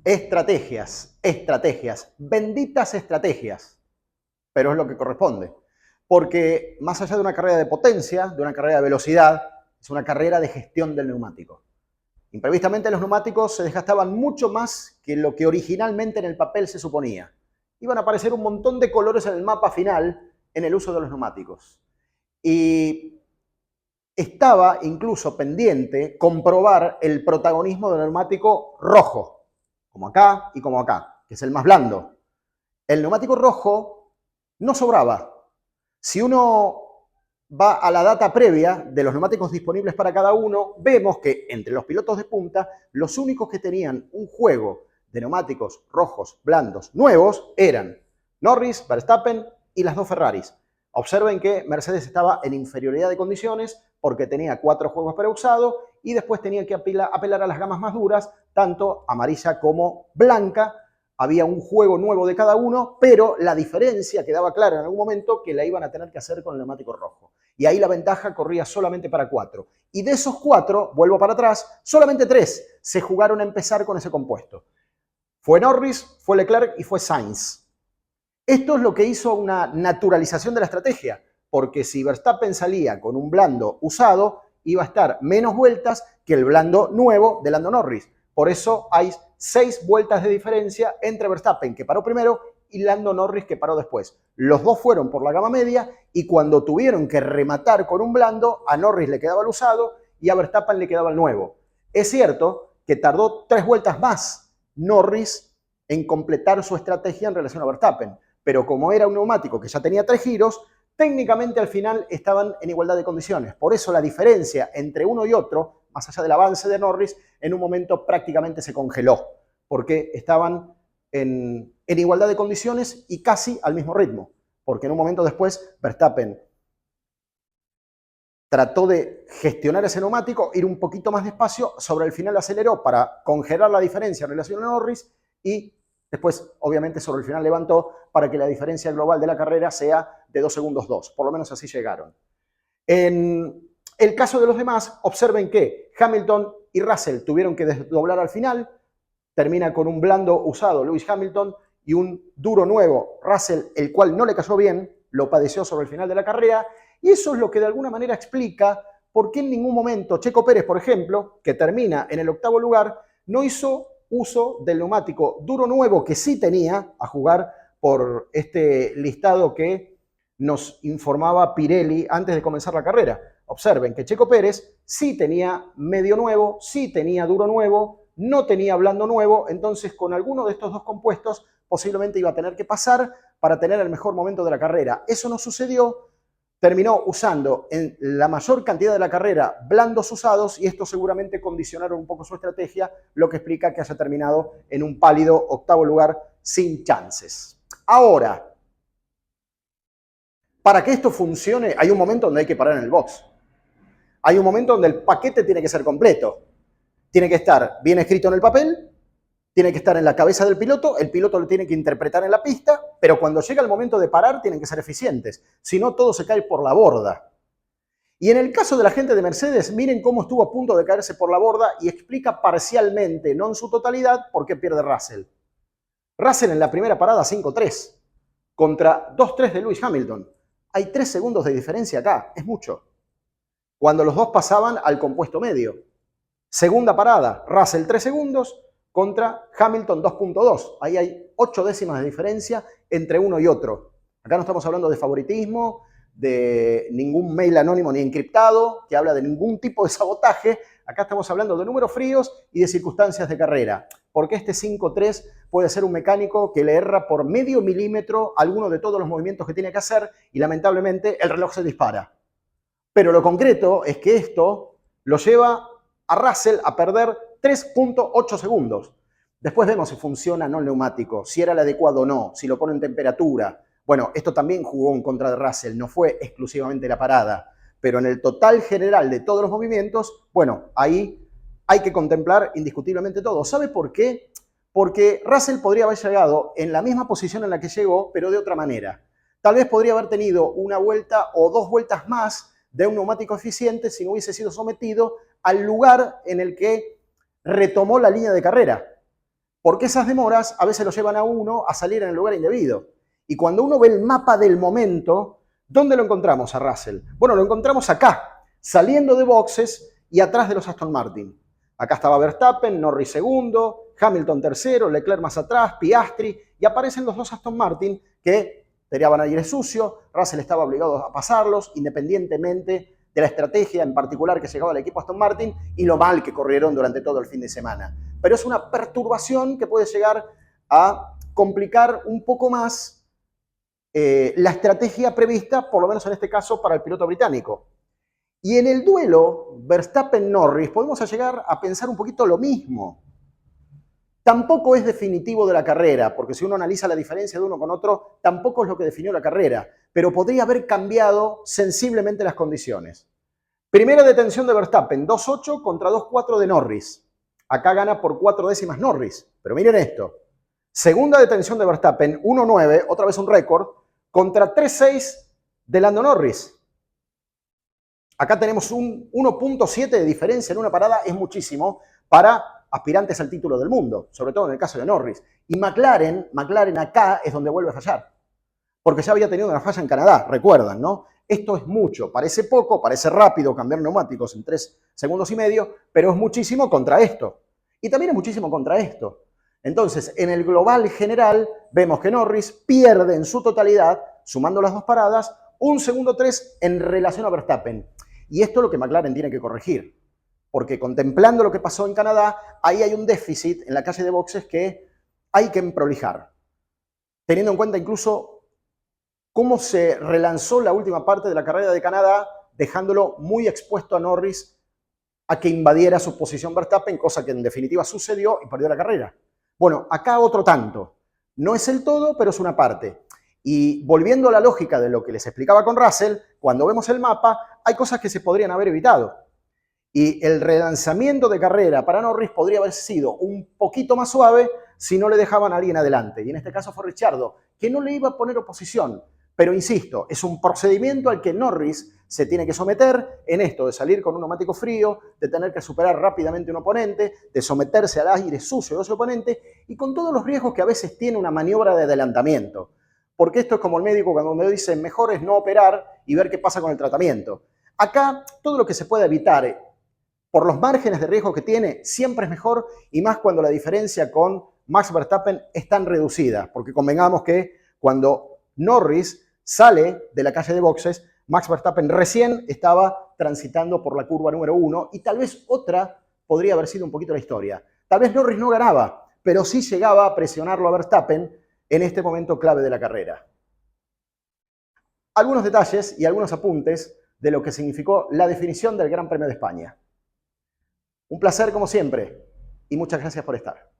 Estrategias, estrategias, benditas estrategias, pero es lo que corresponde. Porque más allá de una carrera de potencia, de una carrera de velocidad, es una carrera de gestión del neumático. Imprevistamente los neumáticos se desgastaban mucho más que lo que originalmente en el papel se suponía. Iban a aparecer un montón de colores en el mapa final en el uso de los neumáticos. Y estaba incluso pendiente comprobar el protagonismo del neumático rojo, como acá y como acá, que es el más blando. El neumático rojo no sobraba. Si uno va a la data previa de los neumáticos disponibles para cada uno, vemos que entre los pilotos de punta, los únicos que tenían un juego de neumáticos rojos, blandos, nuevos, eran Norris, Verstappen y las dos Ferraris. Observen que Mercedes estaba en inferioridad de condiciones porque tenía 4 juegos preusados y después tenía que apelar a las gamas más duras, tanto amarilla como blanca. Había un juego nuevo de cada uno, pero la diferencia quedaba clara en algún momento que la iban a tener que hacer con el neumático rojo. Y ahí la ventaja corría solamente para 4. Y de esos 4, vuelvo para atrás, solamente 3 se jugaron a empezar con ese compuesto. Fue Norris, fue Leclerc y fue Sainz. Esto es lo que hizo una naturalización de la estrategia, porque si Verstappen salía con un blando usado, iba a estar menos vueltas que el blando nuevo de Lando Norris. Por eso hay 6 vueltas de diferencia entre Verstappen, que paró primero, y Lando Norris, que paró después. Los dos fueron por la gama media y cuando tuvieron que rematar con un blando, a Norris le quedaba el usado y a Verstappen le quedaba el nuevo. Es cierto que tardó 3 vueltas más Norris en completar su estrategia en relación a Verstappen, pero como era un neumático que ya tenía 3 giros, técnicamente al final estaban en igualdad de condiciones. Por eso la diferencia entre uno y otro, más allá del avance de Norris, en un momento prácticamente se congeló, porque estaban en igualdad de condiciones y casi al mismo ritmo, porque en un momento después Verstappen trató de gestionar ese neumático, ir un poquito más despacio, sobre el final aceleró para congelar la diferencia en relación a Norris y después, obviamente, sobre el final levantó para que la diferencia global de la carrera sea de 2 segundos 2. Por lo menos así llegaron. En el caso de los demás, observen que Hamilton y Russell tuvieron que desdoblar al final. Termina con un blando usado Lewis Hamilton y un duro nuevo Russell, el cual no le cayó bien, lo padeció sobre el final de la carrera. Y eso es lo que de alguna manera explica por qué en ningún momento Checo Pérez, por ejemplo, que termina en el 8º lugar, no hizo uso del neumático duro nuevo que sí tenía a jugar por este listado que nos informaba Pirelli antes de comenzar la carrera. Observen que Checo Pérez sí tenía medio nuevo, sí tenía duro nuevo, no tenía blando nuevo, entonces con alguno de estos dos compuestos posiblemente iba a tener que pasar para tener el mejor momento de la carrera. Eso no sucedió, terminó usando en la mayor cantidad de la carrera blandos usados y esto seguramente condicionaron un poco su estrategia, lo que explica que haya terminado en un pálido 8º lugar sin chances. Ahora, para que esto funcione, hay un momento donde hay que parar en el box. Hay un momento donde el paquete tiene que ser completo. Tiene que estar bien escrito en el papel, tiene que estar en la cabeza del piloto, el piloto lo tiene que interpretar en la pista, pero cuando llega el momento de parar tienen que ser eficientes, si no todo se cae por la borda. Y en el caso de la gente de Mercedes, miren cómo estuvo a punto de caerse por la borda y explica parcialmente, no en su totalidad, por qué pierde Russell. Russell en la primera parada 5-3 contra 2-3 de Lewis Hamilton. Hay 3 segundos de diferencia acá, es mucho. Cuando los dos pasaban al compuesto medio. Segunda parada, Russell 3 segundos contra Hamilton 2.2. Ahí hay 8 décimas de diferencia entre uno y otro. Acá no estamos hablando de favoritismo, de ningún mail anónimo ni encriptado, que habla de ningún tipo de sabotaje. Acá estamos hablando de números fríos y de circunstancias de carrera. Porque este 5-3 puede ser un mecánico que le erra por medio milímetro alguno de todos los movimientos que tiene que hacer y lamentablemente el reloj se dispara. Pero lo concreto es que esto lo lleva a Russell a perder 3.8 segundos. Después vemos si funciona o no el neumático, si era el adecuado o no, si lo pone en temperatura. Bueno, esto también jugó en contra de Russell, no fue exclusivamente la parada, pero en el total general de todos los movimientos, bueno, ahí hay que contemplar indiscutiblemente todo. ¿Sabe por qué? Porque Russell podría haber llegado en la misma posición en la que llegó, pero de otra manera. Tal vez podría haber tenido una vuelta o 2 vueltas más de un neumático eficiente si no hubiese sido sometido al lugar en el que retomó la línea de carrera. Porque esas demoras a veces lo llevan a uno a salir en el lugar indebido. Y cuando uno ve el mapa del momento, ¿dónde lo encontramos a Russell? Bueno, lo encontramos acá, saliendo de boxes y atrás de los Aston Martin. Acá estaba Verstappen, Norris segundo, Hamilton tercero, Leclerc más atrás, Piastri, y aparecen los dos Aston Martin que tiraban aire sucio. Russell estaba obligado a pasarlos, independientemente de la estrategia en particular que llegaba al equipo Aston Martin y lo mal que corrieron durante todo el fin de semana. Pero es una perturbación que puede llegar a complicar un poco más la estrategia prevista, por lo menos en este caso, para el piloto británico. Y en el duelo Verstappen-Norris podemos llegar a pensar un poquito lo mismo. Tampoco es definitivo de la carrera, porque si uno analiza la diferencia de uno con otro, tampoco es lo que definió la carrera, pero podría haber cambiado sensiblemente las condiciones. Primera detención de Verstappen, 2.8 contra 2.4 de Norris. Acá gana por 4 décimas Norris, pero miren esto. Segunda detención de Verstappen, 1.9, otra vez un récord, contra 3.6 de Lando Norris. Acá tenemos un 1.7 de diferencia en una parada, es muchísimo para aspirantes al título del mundo, sobre todo en el caso de Norris. Y McLaren acá es donde vuelve a fallar, porque ya había tenido una falla en Canadá, recuerdan, ¿no? Esto es mucho, parece poco, parece rápido cambiar neumáticos en 3 segundos y medio, pero es muchísimo contra esto. Y también es muchísimo contra esto. Entonces, en el global general, vemos que Norris pierde en su totalidad, sumando las dos paradas, 1 segundo 3 en relación a Verstappen. Y esto es lo que McLaren tiene que corregir, porque contemplando lo que pasó en Canadá, ahí hay un déficit en la calle de boxes que hay que prolijar. Teniendo en cuenta incluso cómo se relanzó la última parte de la carrera de Canadá, dejándolo muy expuesto a Norris a que invadiera su posición Verstappen, cosa que en definitiva sucedió y perdió la carrera. Bueno, acá otro tanto. No es el todo, pero es una parte. Y volviendo a la lógica de lo que les explicaba con Russell, cuando vemos el mapa, hay cosas que se podrían haber evitado. Y el relanzamiento de carrera para Norris podría haber sido un poquito más suave si no le dejaban a alguien adelante. Y en este caso fue Ricciardo, que no le iba a poner oposición. Pero insisto, es un procedimiento al que Norris se tiene que someter en esto de salir con un neumático frío, de tener que superar rápidamente un oponente, de someterse al aire sucio de ese oponente y con todos los riesgos que a veces tiene una maniobra de adelantamiento. Porque esto es como el médico cuando me dice mejor es no operar y ver qué pasa con el tratamiento. Acá todo lo que se puede evitar por los márgenes de riesgo que tiene siempre es mejor y más cuando la diferencia con Max Verstappen es tan reducida. Porque convengamos que cuando Norris sale de la calle de boxes, Max Verstappen recién estaba transitando por la curva número 1 y tal vez otra podría haber sido un poquito la historia. Tal vez Norris no ganaba, pero sí llegaba a presionarlo a Verstappen en este momento clave de la carrera. Algunos detalles y algunos apuntes de lo que significó la definición del Gran Premio de España. Un placer como siempre y muchas gracias por estar.